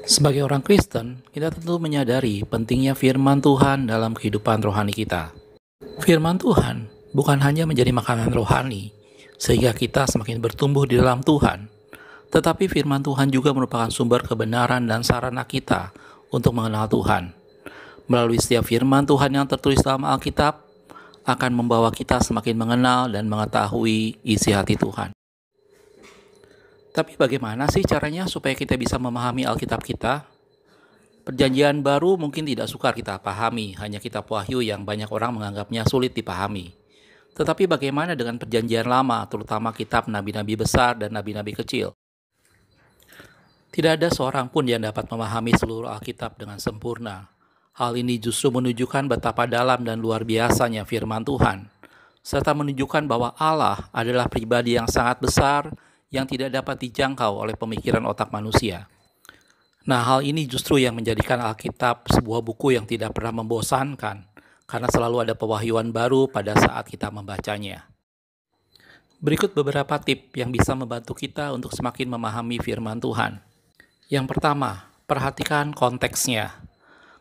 Sebagai orang Kristen, kita tentu menyadari pentingnya firman Tuhan dalam kehidupan rohani kita. Firman Tuhan bukan hanya menjadi makanan rohani, sehingga kita semakin bertumbuh di dalam Tuhan, tetapi firman Tuhan juga merupakan sumber kebenaran dan sarana kita untuk mengenal Tuhan. Melalui setiap firman Tuhan yang tertulis dalam Alkitab, akan membawa kita semakin mengenal dan mengetahui isi hati Tuhan. Tapi bagaimana sih caranya supaya kita bisa memahami Alkitab kita? Perjanjian baru mungkin tidak sukar kita pahami, hanya kitab Wahyu yang banyak orang menganggapnya sulit dipahami. Tetapi bagaimana dengan perjanjian lama, terutama kitab nabi-nabi besar dan nabi-nabi kecil? Tidak ada seorang pun yang dapat memahami seluruh Alkitab dengan sempurna. Hal ini justru menunjukkan betapa dalam dan luar biasanya firman Tuhan, serta menunjukkan bahwa Allah adalah pribadi yang sangat besar yang tidak dapat dijangkau oleh pemikiran otak manusia. Nah, hal ini justru yang menjadikan Alkitab sebuah buku yang tidak pernah membosankan, karena selalu ada pewahyuan baru pada saat kita membacanya. Berikut beberapa tips yang bisa membantu kita untuk semakin memahami firman Tuhan. Yang pertama, perhatikan konteksnya.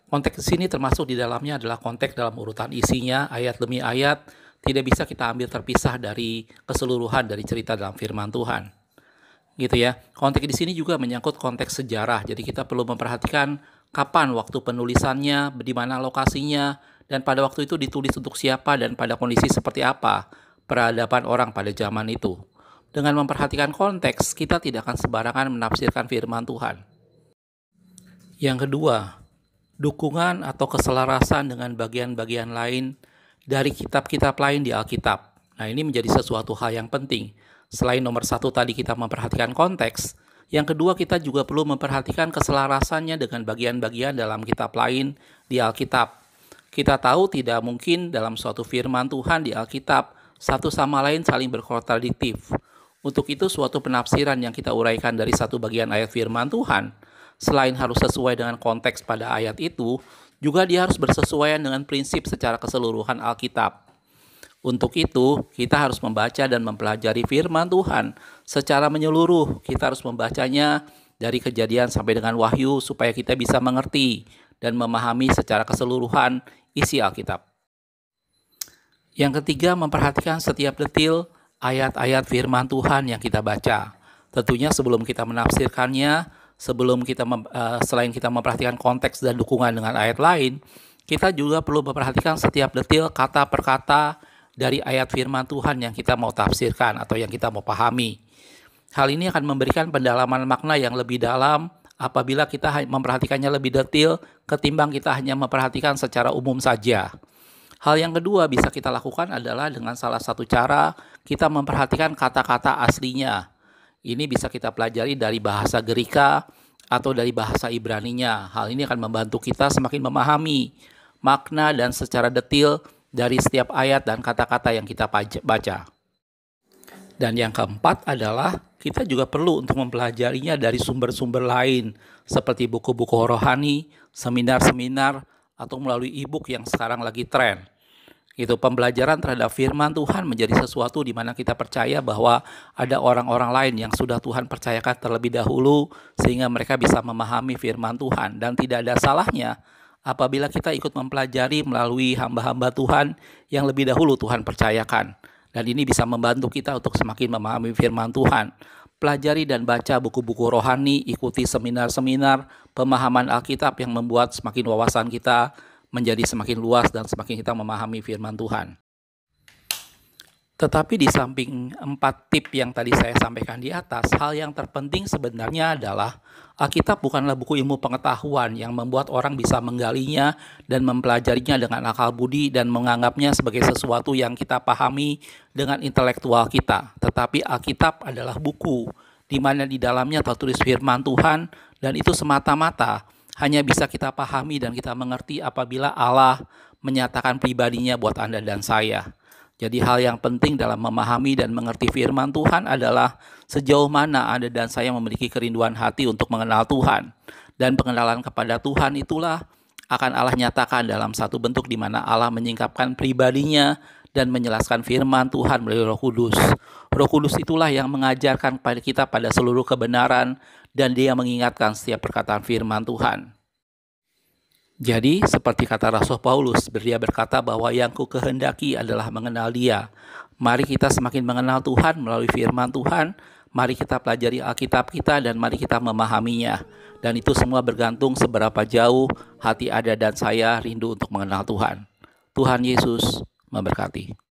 Konteks di sini termasuk di dalamnya adalah konteks dalam urutan isinya, ayat demi ayat, tidak bisa kita ambil terpisah dari keseluruhan dari cerita dalam firman Tuhan. Gitu ya. Konteks di sini juga menyangkut konteks sejarah. Jadi kita perlu memperhatikan kapan waktu penulisannya, di mana lokasinya, dan pada waktu itu ditulis untuk siapa dan pada kondisi seperti apa peradaban orang pada zaman itu. Dengan memperhatikan konteks, kita tidak akan sembarangan menafsirkan firman Tuhan. Yang kedua, dukungan atau keselarasan dengan bagian-bagian lain dari kitab-kitab lain di Alkitab. Nah, ini menjadi sesuatu hal yang penting. Selain nomor satu tadi kita memperhatikan konteks, yang kedua kita juga perlu memperhatikan keselarasannya dengan bagian-bagian dalam kitab lain di Alkitab. Kita tahu tidak mungkin dalam suatu firman Tuhan di Alkitab satu sama lain saling berkontradiktif. Untuk itu suatu penafsiran yang kita uraikan dari satu bagian ayat firman Tuhan, selain harus sesuai dengan konteks pada ayat itu, juga dia harus bersesuaian dengan prinsip secara keseluruhan Alkitab. Untuk itu, kita harus membaca dan mempelajari firman Tuhan secara menyeluruh. Kita harus membacanya dari Kejadian sampai dengan Wahyu supaya kita bisa mengerti dan memahami secara keseluruhan isi Alkitab. Yang ketiga, memperhatikan setiap detil ayat-ayat firman Tuhan yang kita baca. Tentunya sebelum kita menafsirkannya, selain kita memperhatikan konteks dan dukungan dengan ayat lain, kita juga perlu memperhatikan setiap detil kata per kata dari ayat firman Tuhan yang kita mau tafsirkan atau yang kita mau pahami. Hal ini akan memberikan pendalaman makna yang lebih dalam apabila kita memperhatikannya lebih detil ketimbang kita hanya memperhatikan secara umum saja. Hal yang kedua bisa kita lakukan adalah dengan salah satu cara kita memperhatikan kata-kata aslinya. Ini bisa kita pelajari dari bahasa Gerika atau dari bahasa Ibraninya. Hal ini akan membantu kita semakin memahami makna dan secara detil dari setiap ayat dan kata-kata yang kita baca. Dan yang keempat adalah kita juga perlu untuk mempelajarinya dari sumber-sumber lain seperti buku-buku rohani, seminar-seminar, atau melalui e-book yang sekarang lagi tren. Pembelajaran terhadap firman Tuhan menjadi sesuatu di mana kita percaya bahwa ada orang-orang lain yang sudah Tuhan percayakan terlebih dahulu sehingga mereka bisa memahami firman Tuhan. Dan tidak ada salahnya apabila kita ikut mempelajari melalui hamba-hamba Tuhan yang lebih dahulu Tuhan percayakan. Dan ini bisa membantu kita untuk semakin memahami firman Tuhan. Pelajari dan baca buku-buku rohani, ikuti seminar-seminar, pemahaman Alkitab yang membuat semakin wawasan kita menjadi semakin luas dan semakin kita memahami firman Tuhan. Tetapi di samping 4 tips yang tadi saya sampaikan di atas, hal yang terpenting sebenarnya adalah Alkitab bukanlah buku ilmu pengetahuan yang membuat orang bisa menggalinya dan mempelajarinya dengan akal budi dan menganggapnya sebagai sesuatu yang kita pahami dengan intelektual kita. Tetapi Alkitab adalah buku di mana di dalamnya tertulis firman Tuhan dan itu semata-mata hanya bisa kita pahami dan kita mengerti apabila Allah menyatakan pribadinya buat Anda dan saya. Jadi hal yang penting dalam memahami dan mengerti firman Tuhan adalah sejauh mana Anda dan saya memiliki kerinduan hati untuk mengenal Tuhan. Dan pengenalan kepada Tuhan itulah akan Allah nyatakan dalam satu bentuk di mana Allah menyingkapkan pribadinya dan menjelaskan firman Tuhan melalui Roh Kudus. Roh Kudus itulah yang mengajarkan kepada kita pada seluruh kebenaran dan dia mengingatkan setiap perkataan firman Tuhan. Jadi, seperti kata Rasul Paulus, dia berkata bahwa yang ku kehendaki adalah mengenal Dia. Mari kita semakin mengenal Tuhan melalui firman Tuhan, mari kita pelajari Alkitab kita dan mari kita memahaminya. Dan itu semua bergantung seberapa jauh hati Anda dan saya rindu untuk mengenal Tuhan. Tuhan Yesus memberkati.